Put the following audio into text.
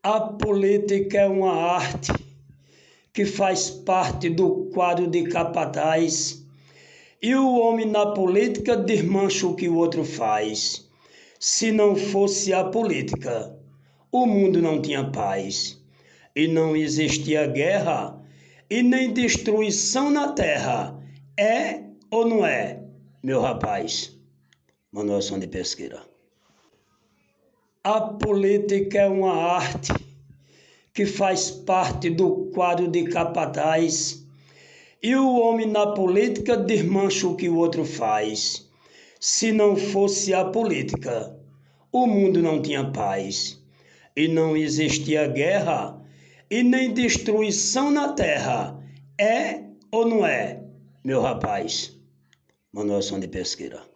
A política é uma arte que faz parte do quadro de capataz, e o homem na política desmancha o que o outro faz. Se não fosse a política, o mundo não tinha paz, e não existia guerra, e nem destruição na terra. É ou não é, meu rapaz? Manuel de Pesqueira. A política é uma arte que faz parte do quadro de capataz, e o homem na política desmancha o que o outro faz. Se não fosse a política, o mundo não tinha paz, e não existia guerra, e nem destruição na terra. É ou não é, meu rapaz? Manuel de Pesqueira.